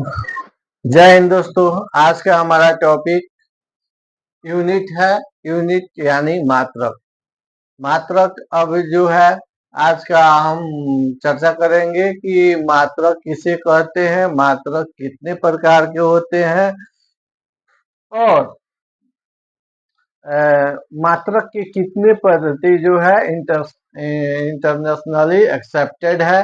जय हिंद दोस्तों। आज का हमारा टॉपिक यूनिट है। यूनिट यानी मात्रक। मात्रक अब जो है आज का हम चर्चा करेंगे कि मात्रक किसे कहते हैं, मात्रक कितने प्रकार के होते हैं और मात्रक की कितने पद्धति जो है इंटरनेशनली एक्सेप्टेड है।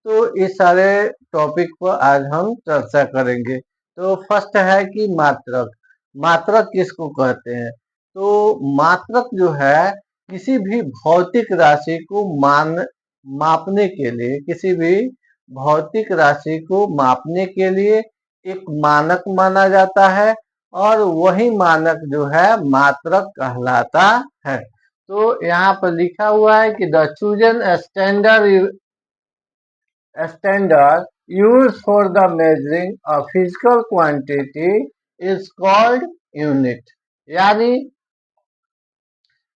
तो इस सारे टॉपिक पर आज हम चर्चा करेंगे। तो फर्स्ट है कि मात्रक। मात्रक किसको कहते हैं? तो मात्रक जो है किसी भी भौतिक राशि को मापने के लिए, किसी भी भौतिक राशि को मापने के लिए एक मानक माना जाता है और वही मानक जो है मात्रक कहलाता है। तो यहाँ पर लिखा हुआ है कि the chosen standard use for the measuring a physical quantity is called unit. यानी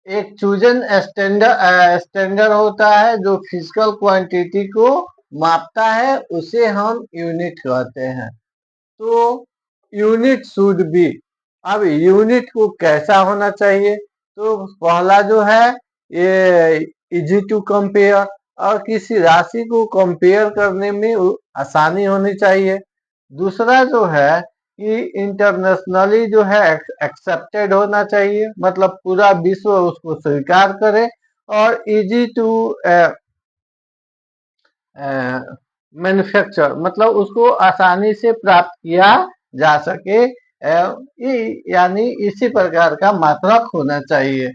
एक चूजन स्टैंडर्ड होता है जो फिजिकल क्वांटिटी को मापता है, उसे हम यूनिट कहते हैं। तो यूनिट शुड बी। अब यूनिट को कैसा होना चाहिए? तो पहला जो है ये इजी टू कंपेयर, और किसी राशि को कंपेयर करने में आसानी होनी चाहिए। दूसरा जो है कि इंटरनेशनली जो है एक्सेप्टेड होना चाहिए, मतलब पूरा विश्व उसको स्वीकार करे, और इजी टू मैन्युफैक्चर, मतलब उसको आसानी से प्राप्त किया जा सके। यानी इसी प्रकार का मात्रक होना चाहिए।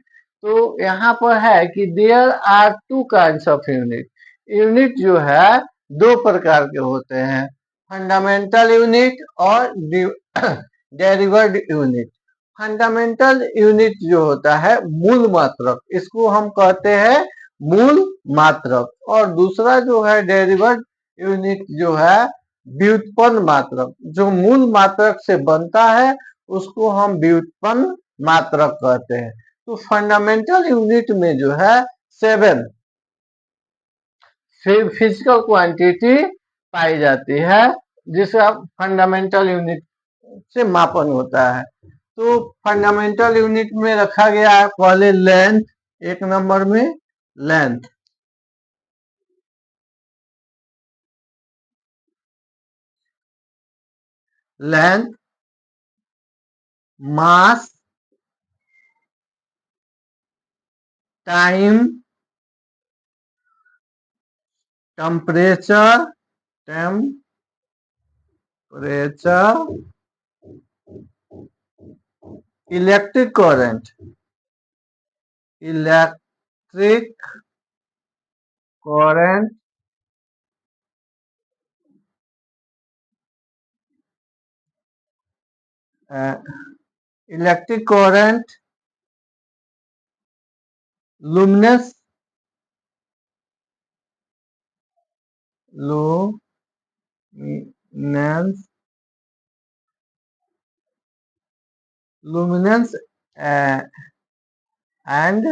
तो यहाँ पर है कि there are two kinds of unit. Unit जो है दो प्रकार के होते हैं, फंडामेंटल यूनिट और डेरिवेड यूनिट। फंडामेंटल यूनिट जो होता है मूल मात्रक, इसको हम कहते हैं मूल मात्रक। और दूसरा जो है डेरिवेड यूनिट जो है व्युत्पन्न मात्रक। जो मूल मात्रक से बनता है उसको हम व्युत्पन्न मात्रक कहते हैं। तो फंडामेंटल यूनिट में जो है 7 फिजिकल क्वांटिटी पाई जाती है, जिसका फंडामेंटल यूनिट से मापन होता है। तो फंडामेंटल यूनिट में रखा गया है पहले लेंथ, एक नंबर में length. Length, mass, time, temperature, electric current, electric current, electric current, luminous, luminous, luminous and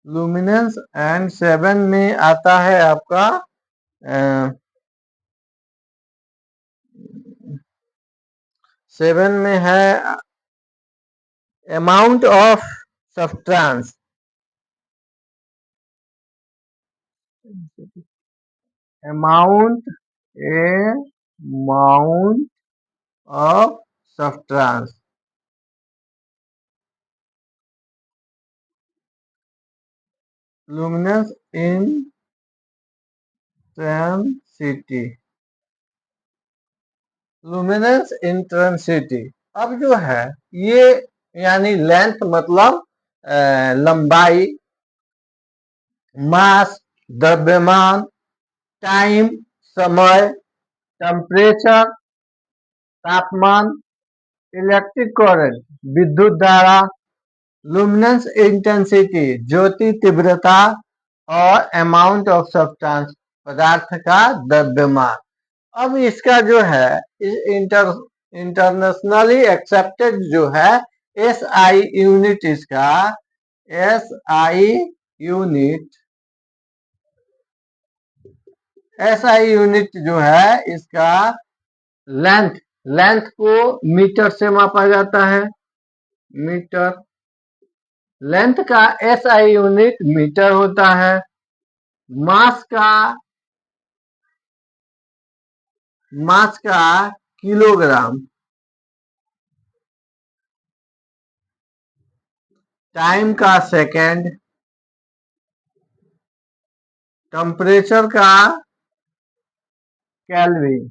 luminous and 7 में आता है आपका 7 में है amount of substance. Amount of substance. Luminous intensity, luminous intensity. अब जो है ये यानी लेंथ मतलब लंबाई, मास द्रव्यमान, टाइम समय, टेम्परेचर तापमान, इलेक्ट्रिक करंट विद्युत धारा, लुमिनेंस इंटेंसिटी ज्योति तीव्रता, और अमाउंट ऑफ सब्सटेंस पदार्थ का द्रव्यमान। अब इसका जो है इंटरनेशनली एक्सेप्टेड जो है SI यूनिट, इसका SI यूनिट एसआई यूनिट जो है इसका लेंथ, लेंथ को मीटर से मापा जाता है, मीटर। लेंथ का एसआई यूनिट मीटर होता है। मास का किलोग्राम। टाइम का सेकंड। टेम्परेचर का केल्विन,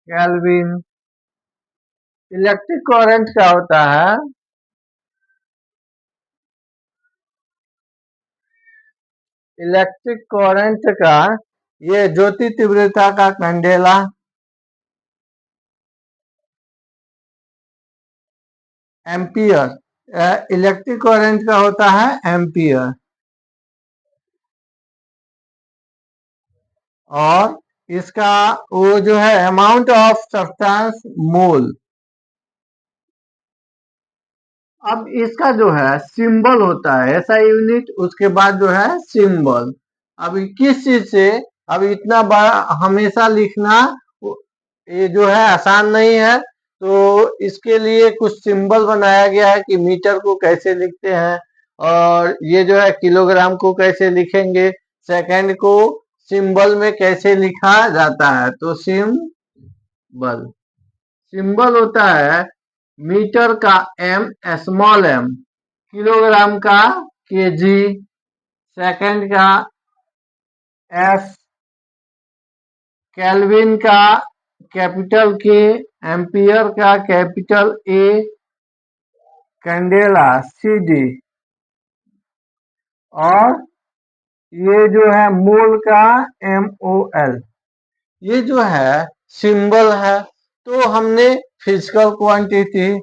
केल्विन। इलेक्ट्रिक करंट का होता है, इलेक्ट्रिक करंट का ये ज्योति तीव्रता का कैंडेला। एम्पियर, इलेक्ट्रिक करंट का होता है एम्पियर। और इसका वो जो है अमाउंट ऑफ सब्सटेंस मोल। अब इसका जो है सिंबल होता है ऐसा यूनिट, उसके बाद जो है सिंबल। अब किस चीज से, अब इतना बड़ा हमेशा लिखना ये जो है आसान नहीं है, तो इसके लिए कुछ सिंबल बनाया गया है कि मीटर को कैसे लिखते हैं, और ये जो है किलोग्राम को कैसे लिखेंगे, सेकंड को सिंबल में कैसे लिखा जाता है। तो सिंबल, सिंबल होता है मीटर का एम, स्मॉल एम, किलोग्राम का केजी, सेकंड का एस, केल्विन का कैपिटल के, एम्पियर का कैपिटल ए, कैंडेला सीडी, और ये जो है मोल का MOL। ये जो है सिंबल है। तो हमने physical quantity,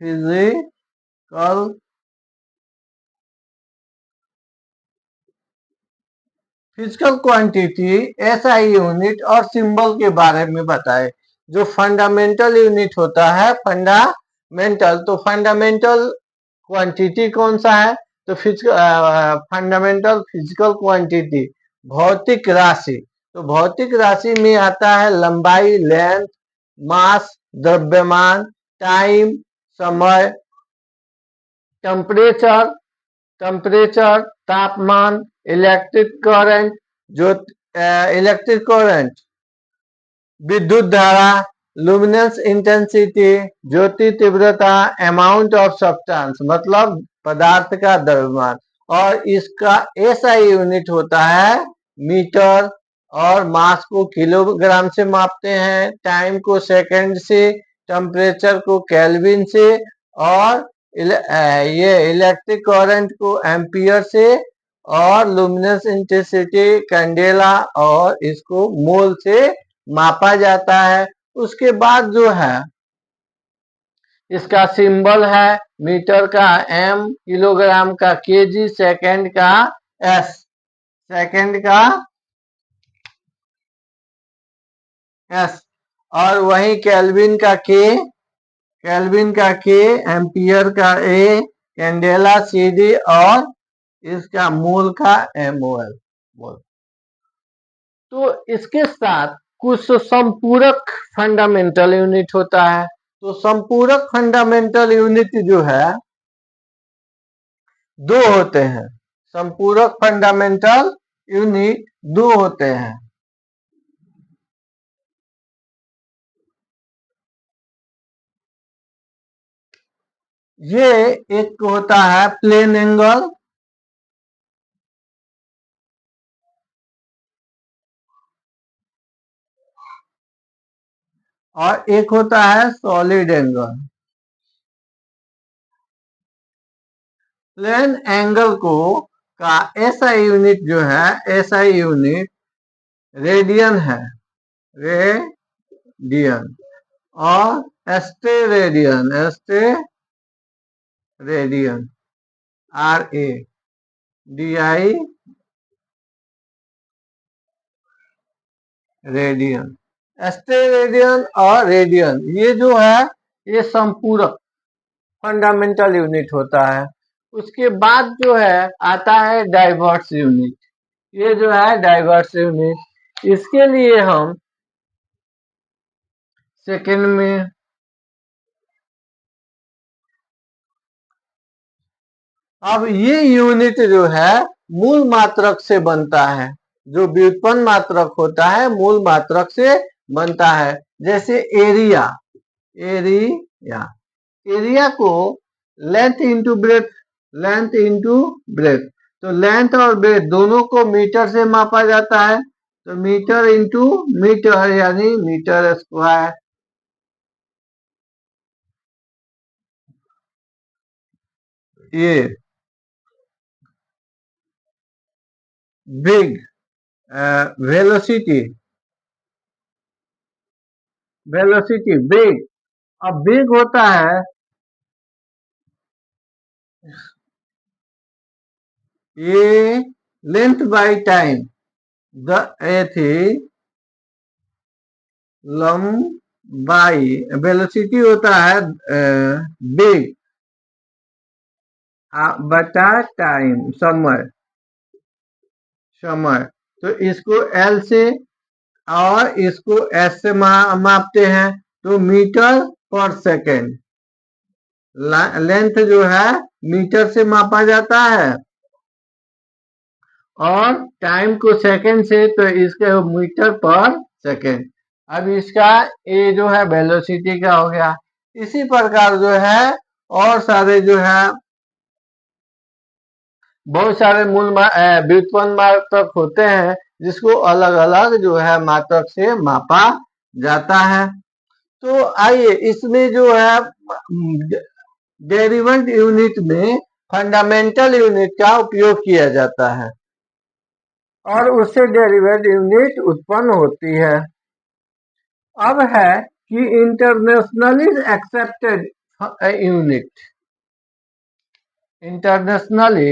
physical physical quantity, SI unit और सिंबल के बारे में बताए। जो फंडामेंटल यूनिट होता है, फंडामेंटल, तो फंडामेंटल क्वांटिटी कौन सा है, तो फंडामेंटल फिजिकल क्वांटिटी, भौतिक राशि। तो भौतिक राशि में आता है लंबाई, लेंथ, मास, द्रव्यमान, टाइम, समय, टेम्परेचर, टेम्परेचर, तापमान, इलेक्ट्रिक करंट, जो इलेक्ट्रिक करंट, विद्युत धारा, लुमिनेंस इंटेंसिटी, ज्योति तीव्रता, अमाउंट ऑफ सब्सटेंस मतलब पदार्थ का द्रव्यमान। और इसका एसआई यूनिट होता है मीटर, और मास को किलोग्राम से मापते हैं, टाइम को सेकंड से, टेम्परेचर को केल्विन से, और ये इलेक्ट्रिक करंट को एम्पियर से, और लुमिनेंस इंटेंसिटी कैंडेला और इसको मोल से मापा जाता है। उसके बाद जो है इसका सिंबल है मीटर का एम, किलोग्राम का केजी, सेकंड का एस, सेकंड का एस, और वही केल्विन का के, केल्विन का के, एम्पियर का ए, कैंडेला सीडी, और इसका मोल का MOL, मोल। तो इसके साथ कुछ संपूरक फंडामेंटल यूनिट होता है। तो संपूरक फंडामेंटल यूनिट जो है दो होते हैं। संपूरक फंडामेंटल यूनिट दो होते हैं। ये एक होता है प्लेन एंगल, और एक होता है सॉलिड एंगल। प्लेन एंगल को का एसआई यूनिट जो है, एसआई यूनिट रेडियन है, रेडियन, और steradian, steradian, RADI, radian. Steradian और रेडियन ये जो है ये संपूरक फंडामेंटल यूनिट होता है। उसके बाद जो है आता है डाइवर्स यूनिट। ये जो है डाइवर्स यूनिट। इसके लिए हम सेकंड में अब ये यूनिट जो है मूल मात्रक से बनता है। जो व्युत्पन्न मात्रक होता है मूल मात्रक से बनता है। जैसे एरिया, एरिया एरिया को length into breadth, length into breadth, तो लेंथ और ब्रेथ दोनों को मीटर से मापा जाता है, तो मीटर इंटू मीटर यानी मीटर स्क्वायर। ये बिग वेलोसिटी, वेलोसिटी बिग, अब बिग होता है ये लेंथ बाय टाइम, द ए थी लंबाई, वेलोसिटी होता है बिग बटा टाइम, समय, समय। तो इसको एल से और इसको एस से मापते हैं, तो मीटर पर सेकेंड। लेंथ जो है मीटर से मापा जाता है और टाइम को सेकंड से, तो इसके मीटर पर सेकंड। अब इसका ए जो है वेलोसिटी का हो गया। इसी प्रकार जो है और सारे जो है बहुत सारे मूल व्युत्पन्न मात्रक होते हैं जिसको अलग अलग जो है मात्रक से मापा जाता है। तो आइए इसमें जो है डेरिवेटिव यूनिट में फंडामेंटल यूनिट का उपयोग किया जाता है और उससे डेरिवेटिव यूनिट उत्पन्न होती है। अब है कि internationally accepted unit, internationally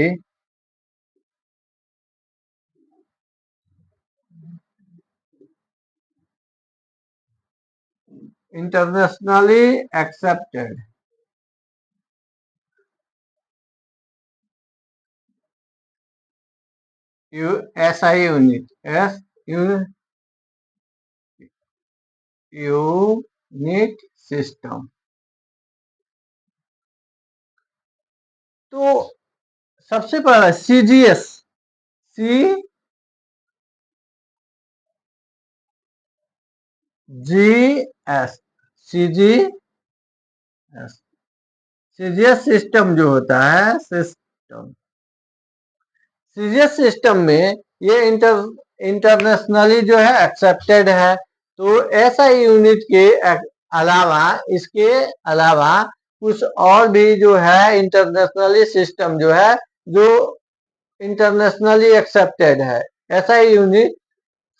internationally accepted SI unit, S unit system. तो सबसे पहला सीजीएस, सी जी एस, सी जी एस, सीजीएस सिस्टम जो होता है सिस्टम, सीजीएस सिस्टम में ये इंटरनेशनली जो है एक्सेप्टेड है। तो ऐसा यूनिट के अलावा, इसके अलावा कुछ और भी जो है इंटरनेशनली सिस्टम जो है जो इंटरनेशनली एक्सेप्टेड है, ऐसा यूनिट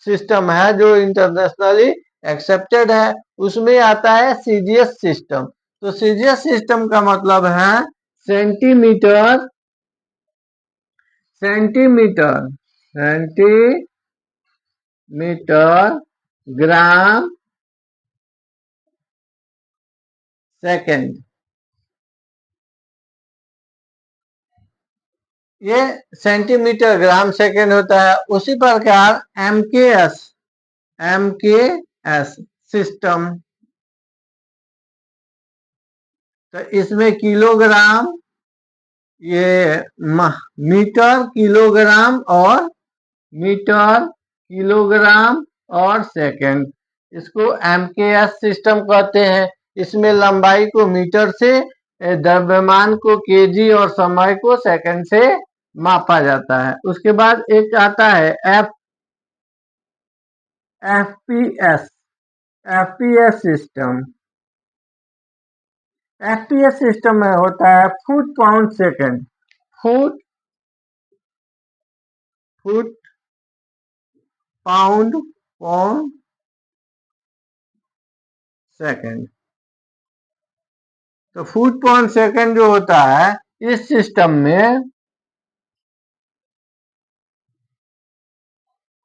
सिस्टम है जो इंटरनेशनली एक्सेप्टेड है। उसमें आता है सीजीएस सिस्टम। तो सीजीएस सिस्टम का मतलब है centimetre, centimetre, centimetre gram second, ये सेंटीमीटर ग्राम सेकंड होता है। उसी प्रकार एमकेएस, एमकेएस सिस्टम, तो इसमें किलोग्राम, ये मीटर किलोग्राम और मीटर किलोग्राम और सेकंड, इसको एमकेएस सिस्टम कहते हैं। इसमें लंबाई को मीटर से, द्रव्यमान को केजी और समय को सेकंड से मापा जाता है। उसके बाद एक आता है FPS, FPS system. FPS system में होता है foot pound second, foot, foot pound pound second. तो फुट पाउंड सेकंड जो होता है इस सिस्टम में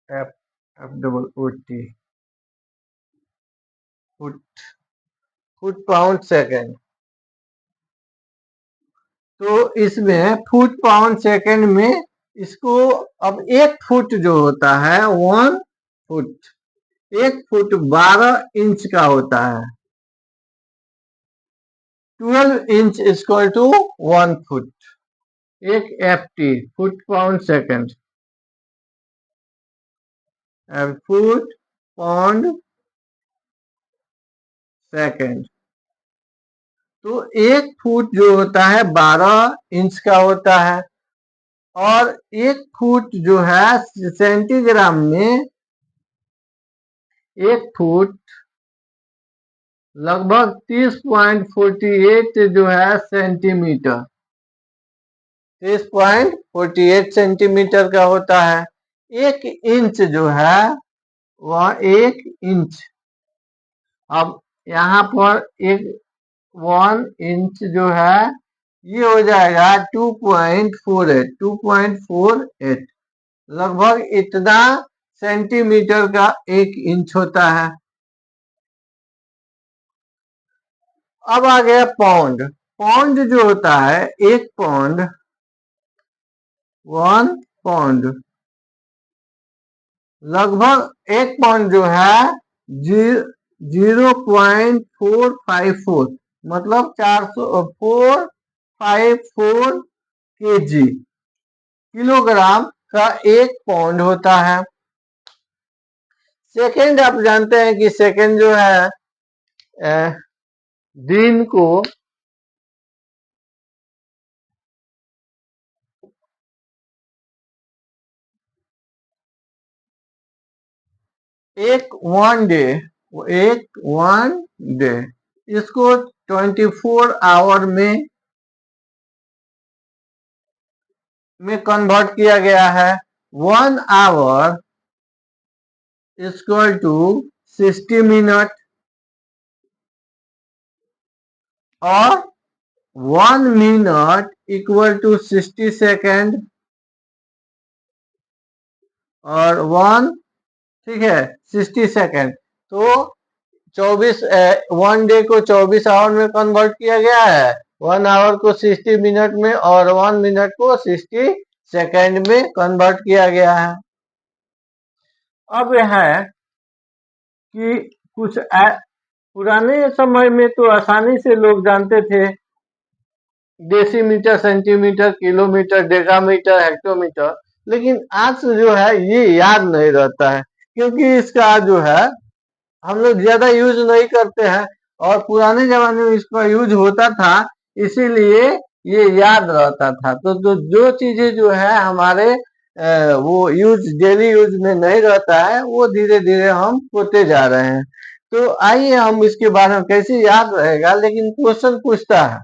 F, F double O T, foot, foot pound second. तो इसमें फुट पाउंड सेकंड में इसको अब 1 फुट जो होता है 1 फुट, 1 फुट 12 इंच का होता है। 12 इंच इक्वल टू 1 फुट। एक FT foot pound second, foot pound second. तो 1 फुट जो होता है 12 इंच का होता है, और 1 फुट जो है सेंटीग्राम में 1 फुट लगभग 30.48 जो है सेंटीमीटर, 30.48 सेंटीमीटर का होता है। 1 इंच जो है वह 1 इंच। अब यहाँ पर 1 इंच जो है ये हो जाएगा 2.48, 2.48 लगभग इतना सेंटीमीटर का 1 इंच होता है। अब आ गया पाउंड। पाउंड जो होता है 1 पाउंड, 1 पाउंड लगभग 1 पाउंड जो है 0.454, मतलब 454 kg, किलोग्राम का 1 पाउंड होता है। सेकंड आप जानते हैं कि सेकंड जो है दिन को एक 1 डे इसको 24 आवर में कन्वर्ट किया गया है। 1 आवर इक्वल टू 60 मिनट, और 1 मिनट इक्वल टू 60 सेकेंड, और ठीक है 60 सेकेंड। तो 1 डे को 24 आवर में कन्वर्ट किया गया है, 1 आवर को 60 मिनट में, और 1 मिनट को 60 सेकेंड में कन्वर्ट किया गया है। अब यह है कि कुछ पुराने समय में तो आसानी से लोग जानते थे decimetre, centimetre, kilometre, decametre, hectometre, लेकिन आज जो है ये याद नहीं रहता है, क्योंकि इसका जो है हम लोग ज्यादा यूज नहीं करते हैं, और पुराने जमाने में इसका यूज होता था, इसीलिए ये याद रहता था। तो जो चीजें जो है हमारे वो यूज डेली यूज में नहीं रहता है, वो धीरे धीरे हम खोते जा रहे हैं। तो आइए हम इसके बारे में, कैसे याद रहेगा, लेकिन क्वेश्चन पूछता है।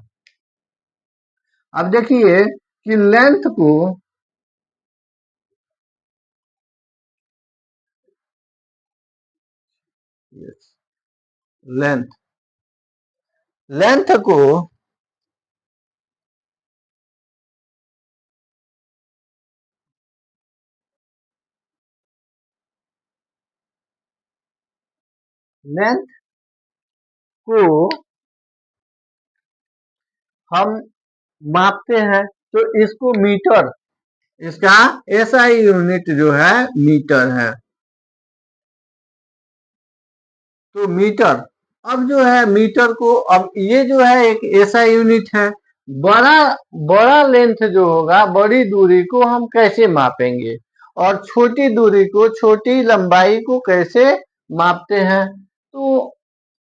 अब देखिए कि लेंथ को लेंथ लेंथ को लेंथ को हम मापते हैं तो इसको मीटर, इसका SI यूनिट जो है मीटर है। तो मीटर, अब जो है मीटर को, अब ये जो है एक SI यूनिट है। बड़ा बड़ा लेंथ जो होगा, बड़ी दूरी को हम कैसे मापेंगे, और छोटी दूरी को, छोटी लंबाई को कैसे मापते हैं। तो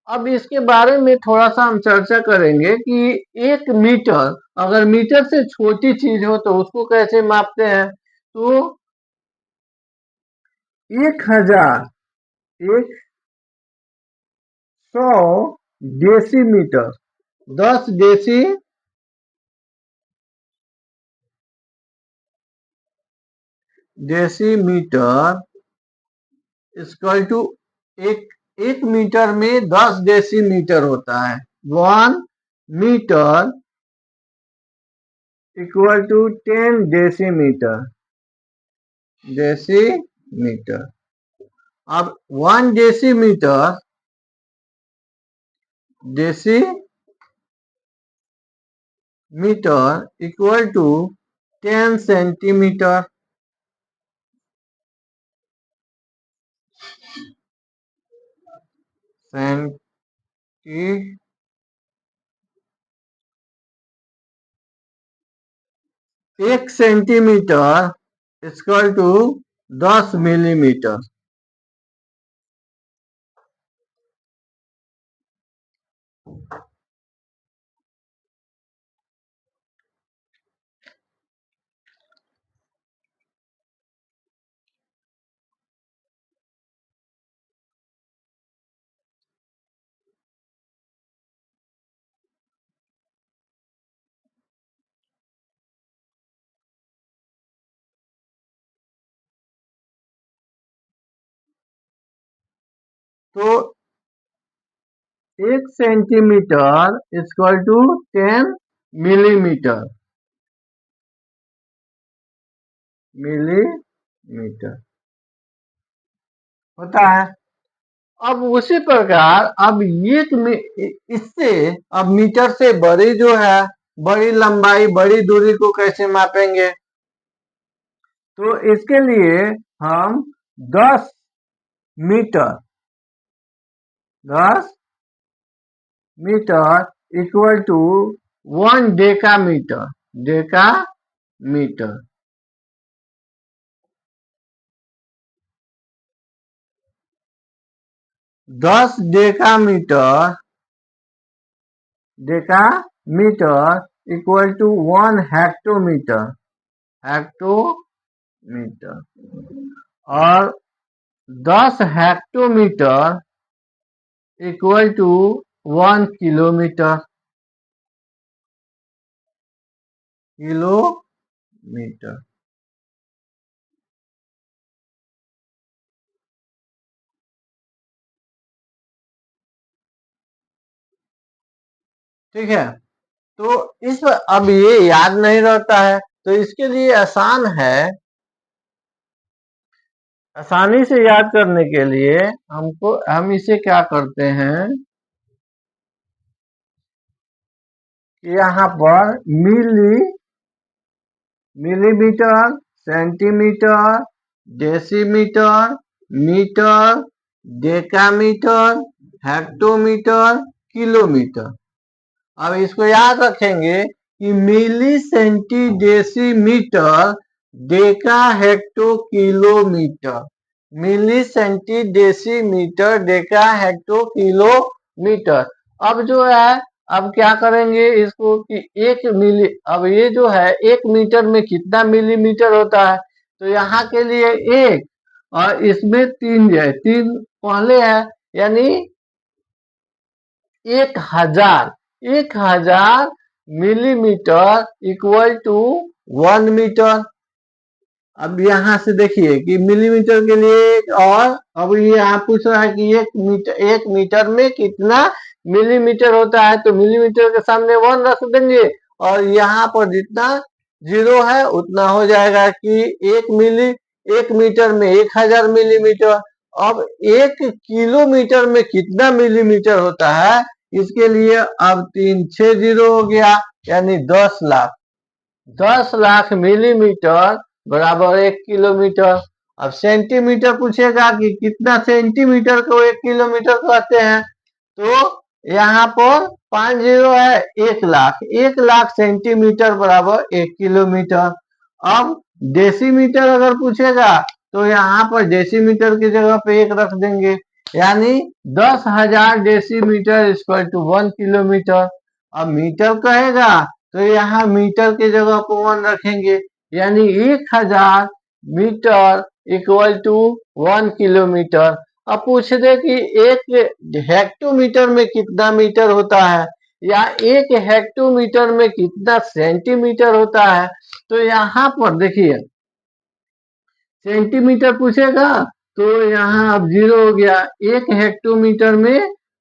अब इसके बारे में थोड़ा सा हम चर्चा करेंगे कि 1 मीटर, अगर मीटर से छोटी चीज हो तो उसको कैसे मापते हैं। तो 1000, 100 डेसीमीटर, 10 डेसीमीटर इक्वल टू एक मीटर में 10 डेसीमीटर होता है। 1 metre equal to 10 decimetre, decimetre. अब 1 decimetre, decimetre equal to 10 centimetre. एक सेंटीमीटर इक्वल टू 10 मिलीमीटर। तो 1 centimetre equal to 10 millimetre. Millimetre होता है। अब उसी प्रकार अब इससे अब मीटर से बड़ी जो है, बड़ी लंबाई बड़ी दूरी को कैसे मापेंगे? तो इसके लिए हम 10 metre 10 metre equal to 1 decametre. Decametre 10 decametre equal to 1 hectometre. Hectometre और 10 hectometre equal to 1 kilometre. Kilometre ठीक है। तो इस अब ये याद नहीं रहता है, तो इसके लिए आसान है। आसानी से याद करने के लिए हम इसे क्या करते हैं कि यहाँ पर millimetre, centimetre, decimetre, metre, decametre, hectometre, kilometre. अब इसको याद रखेंगे कि milli centi decimetre deca hecto kilometre. Milli centi decimetre deca hecto kilometre. अब जो है, अब क्या करेंगे इसको कि अब ये जो है 1 मीटर में कितना मिलीमीटर होता है? तो यहाँ के लिए 1 और इसमें 3 है, 3 पहले है, यानी 1000 मिलीमीटर इक्वल टू 1 मीटर। अब यहाँ से देखिए कि मिलीमीटर के लिए, और अब ये यहाँ पूछ रहा है कि 1 मीटर में कितना मिलीमीटर होता है, तो मिलीमीटर के सामने 1 रख देंगे और यहाँ पर जितना 0 है उतना हो जाएगा कि 1 मीटर में 1000 मिलीमीटर। अब 1 किलोमीटर में कितना मिलीमीटर होता है, इसके लिए अब 3 6 0 हो गया, यानी 10 लाख। 10 लाख मिलीमीटर बराबर 1 किलोमीटर। अब सेंटीमीटर पूछेगा कि कितना सेंटीमीटर को 1 किलोमीटर कहते हैं, तो यहाँ पर 5 जीरो है, 1 लाख। 1 लाख सेंटीमीटर बराबर 1 किलोमीटर। अब डेसीमीटर अगर पूछेगा तो यहाँ पर डेसीमीटर की जगह पे 1 रख देंगे, यानी 10,000 डेसीमीटर इक्वल टू 1 किलोमीटर। अब मीटर कहेगा तो यहाँ मीटर की जगह पर 1 रखेंगे, यानी 1000 मीटर इक्वल टू 1 किलोमीटर। अब पूछ दे कि 1 हेक्टोमीटर में कितना मीटर होता है, या 1 हेक्टोमीटर में कितना सेंटीमीटर होता है, तो यहाँ पर देखिए सेंटीमीटर पूछेगा तो यहाँ अब 0 हो गया। 1 हेक्टोमीटर में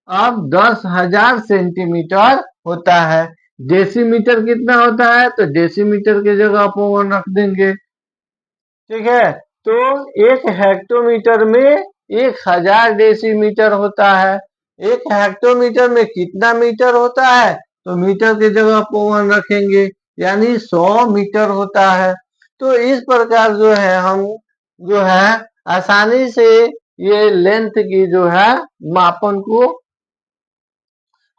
अब 10,000 सेंटीमीटर होता है। डेसीमीटर कितना होता है, तो डेसीमीटर की जगह पर 1 रख देंगे, ठीक है। तो 1 हेक्टोमीटर में 1000 डेसीमीटर होता है। 1 हेक्टोमीटर में कितना मीटर होता है, तो मीटर की जगह पर 1 रखेंगे, यानी 100 मीटर होता है। तो इस प्रकार जो है हम जो है आसानी से ये लेंथ की जो है मापन को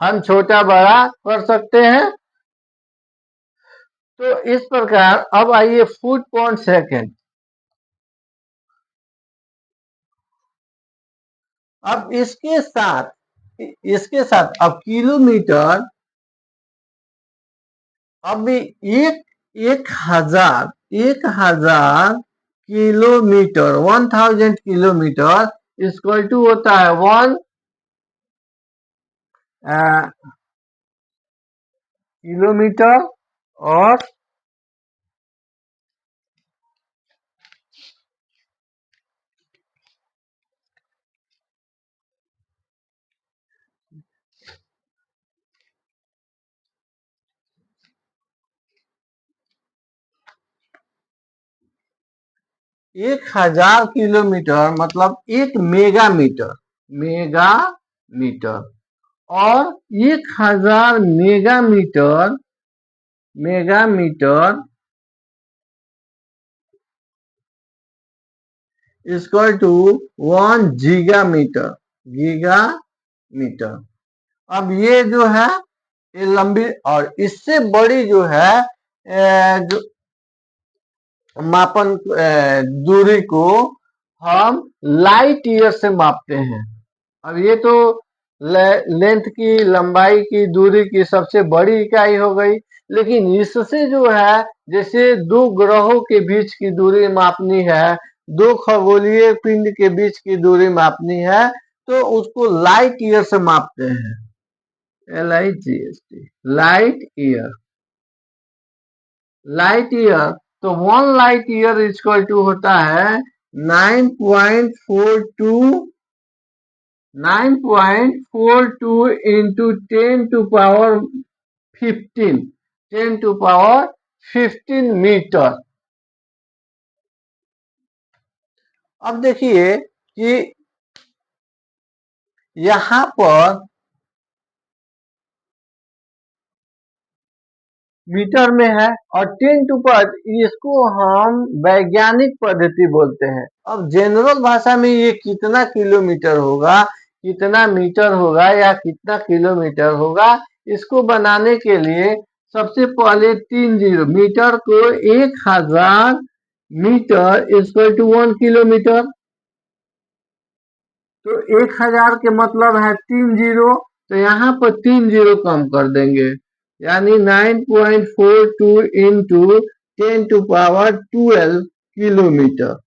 हम छोटा बड़ा कर सकते हैं। तो इस प्रकार अब आइए फुट पर सेकेंड। अब इसके साथ अब किलोमीटर, अब एक हजार किलोमीटर 1000 किलोमीटर इक्वल टू होता है 1 किलोमीटर और 1000 किलोमीटर मतलब 1 मेगामीटर और 1000 मेगामीटर इक्वल टू 1 गीगामीटर। अब ये जो है ये लंबी, और इससे बड़ी जो है जो मापन दूरी को हम लाइट ईयर से मापते हैं। अब ये तो लेंथ की, लंबाई की, दूरी की सबसे बड़ी इकाई हो गई, लेकिन इससे जो है जैसे दो ग्रहों के बीच की दूरी मापनी है, दो खगोलीय पिंड के बीच की दूरी मापनी है, तो उसको लाइट ईयर से मापते हैं। LIGHT, light year. तो 1 लाइट ईयर इक्वल टू होता है 9.42 इंटू 10 टू पावर 15 मीटर। अब देखिए कि यहां पर मीटर में है और 10 टू पावर, इसको हम वैज्ञानिक पद्धति बोलते हैं। अब जनरल भाषा में ये कितना किलोमीटर होगा, कितना मीटर होगा या कितना किलोमीटर होगा, इसको बनाने के लिए सबसे पहले 3 जीरो, मीटर को 1000 मीटर इक्वल टू 1 किलोमीटर। तो 1000 के मतलब है 3 जीरो, तो यहाँ पर 3 जीरो कम कर देंगे, यानी 9.42 इंटू 10 टू पावर 12 किलोमीटर।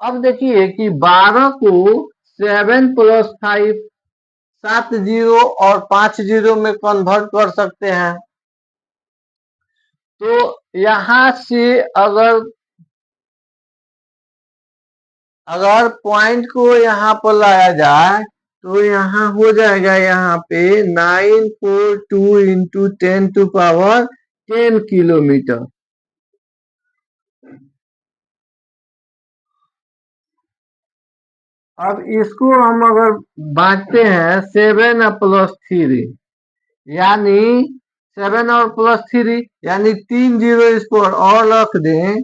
अब देखिए कि 12 को 7 प्लस 5, 7 जीरो और 5 जीरो में कन्वर्ट कर सकते हैं। तो यहां से अगर पॉइंट को यहाँ पर लाया जाए तो यहाँ हो जाएगा, यहाँ पे 942 इंटू 10 टू पावर 10 किलोमीटर। अब इसको हम अगर बांटते हैं 7 प्लस 3, यानी 7 और प्लस 3 यानी 3 जीरो इसको और रख दें,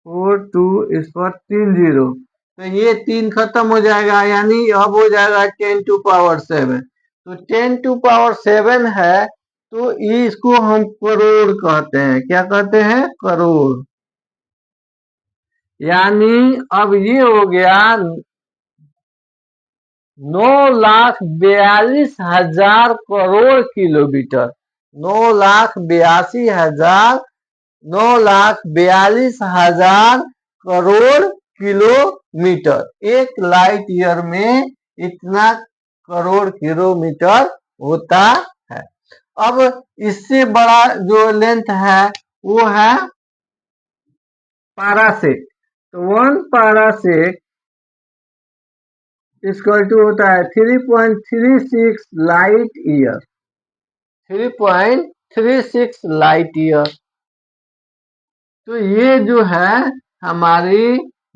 42 इस पर 3 जीरो, तो ये 3 खत्म हो जाएगा, यानी अब हो जाएगा 10 टू पावर 7। तो 10 टू पावर 7 है, तो इसको हम करोड़ कहते हैं। क्या कहते हैं? करोड़। यानी अब ये हो गया 9,42,000 करोड़ किलोमीटर। 9,42,000 करोड़ किलोमीटर। एक लाइट ईयर में इतना करोड़ किलोमीटर होता है। अब इससे बड़ा जो लेंथ है वो है पारासेक। तो 1 पारासेक इक्वल टू होता है 3.36 लाइट ईयर। 3.36 light year. तो ये जो है हमारी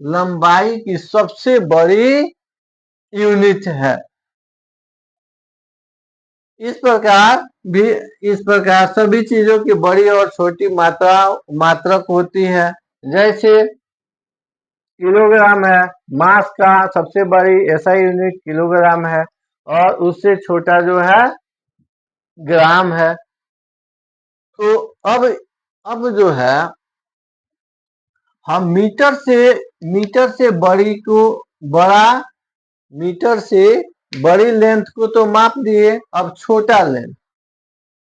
लंबाई की सबसे बड़ी यूनिट है। भी इस प्रकार सभी चीजों की बड़ी और छोटी मात्रक होती है। जैसे किलोग्राम है, मास का सबसे बड़ी ऐसा यूनिट किलोग्राम है, और उससे छोटा जो है ग्राम है। तो अब जो है हम मीटर से बड़ी को बड़ा मीटर से बड़ी लेंथ को तो माप दिए। अब छोटा लेंथ,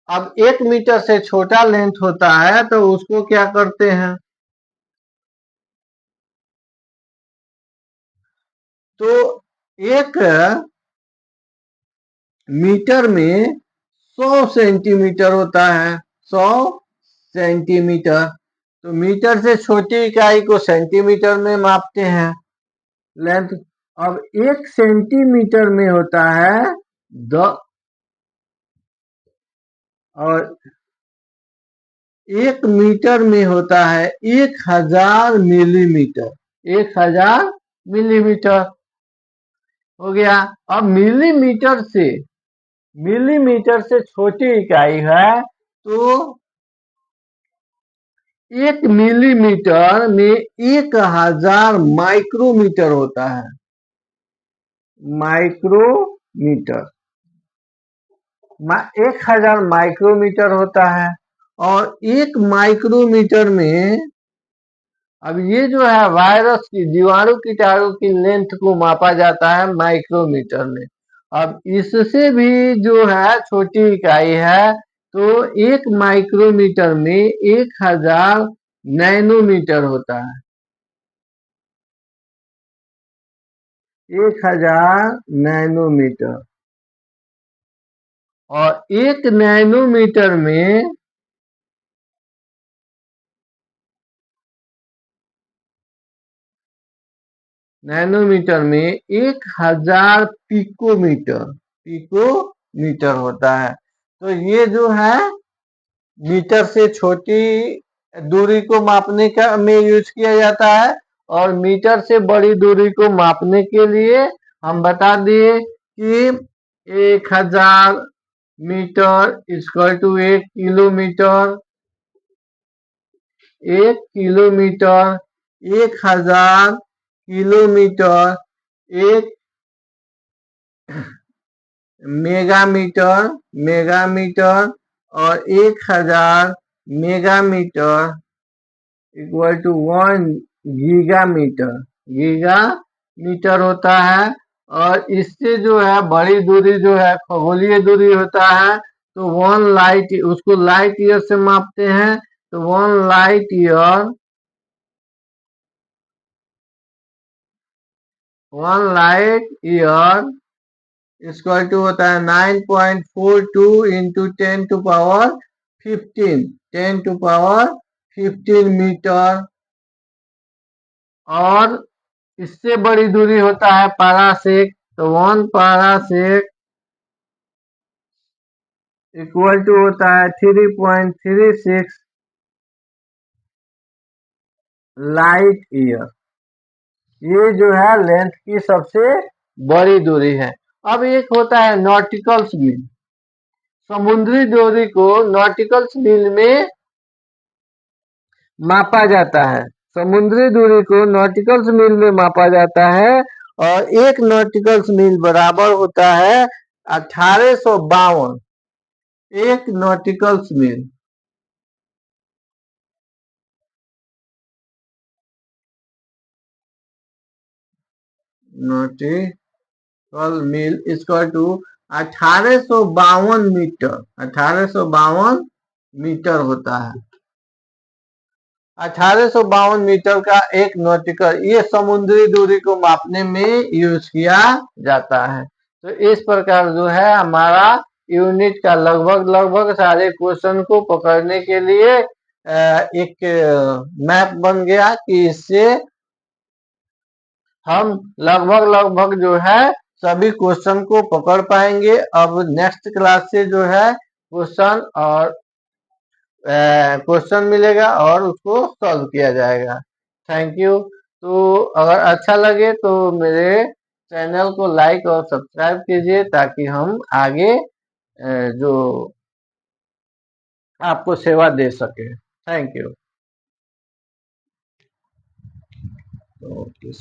अब 1 मीटर से छोटा लेंथ होता है तो उसको क्या करते हैं, तो 1 मीटर में 100 सेंटीमीटर होता है। 100 सेंटीमीटर, तो मीटर से छोटी इकाई को सेंटीमीटर में मापते हैं लेंथ। अब 1 सेंटीमीटर में होता है और 1 मीटर में होता है 1000 मिलीमीटर। 1000 मिलीमीटर हो गया। अब मिलीमीटर से छोटी इकाई है, तो 1 मिलीमीटर में 1000 माइक्रोमीटर होता है। माइक्रोमीटर 1000 माइक्रोमीटर होता है। और 1 माइक्रोमीटर में, अब ये जो है वायरस की जीवाणु कीटाणु की लेंथ को मापा जाता है माइक्रोमीटर में। अब इससे भी जो है छोटी इकाई है, तो 1 माइक्रोमीटर में 1000 नैनोमीटर होता है। 1000 नैनोमीटर, और 1 नैनोमीटर में 1000 पिकोमीटर होता है। तो ये जो है मीटर से छोटी दूरी को मापने का में यूज किया जाता है, और मीटर से बड़ी दूरी को मापने के लिए हम बता दिए कि 1000 metre equal to 1 kilometre. 1 kilometre, 1000 kilometre, 1 megametre, और 1000 मेगामीटर इक्वल टू 1 गीगामीटर। गीगामीटर होता है। और इससे जो है बड़ी दूरी जो है खगोलीय दूरी होता है, तो 1 लाइट, उसको लाइट ईयर से मापते हैं। तो 1 लाइट ईयर इक्वल टू होता है 9.42 इंटू 10⁻15, 10⁻15 मीटर। और इससे बड़ी दूरी होता है पारासेक, तो 1 पारासेक इक्वल टू होता है 3.36 लाइट ईयर। ये जो है लेंथ की सबसे बड़ी दूरी है। अब एक होता है नॉटिकल्स मील। समुद्री दूरी को नॉटिकल्स मील में मापा जाता है। समुद्री दूरी को नॉटिकल्स मील में मापा जाता है, और 1 नॉटिकल्स मील बराबर होता है 1852। 1 नॉटिकल्स मील नॉटिकल मील इक्वल टू 1852 मीटर। 1852 मीटर होता है। 1852 मीटर का 1 नॉटिकल, ये समुद्री दूरी को मापने में यूज किया जाता है। तो इस प्रकार जो है हमारा यूनिट का लगभग सारे क्वेश्चन को पकड़ने के लिए एक मैप बन गया, कि इससे हम लगभग जो है सभी क्वेश्चन को पकड़ पाएंगे। अब नेक्स्ट क्लास से जो है क्वेश्चन मिलेगा और उसको सॉल्व किया जाएगा। Thank you. तो अगर अच्छा लगे तो मेरे चैनल को लाइक और सब्सक्राइब कीजिए, ताकि हम आगे जो आपको सेवा दे सके। Thank you. ओके।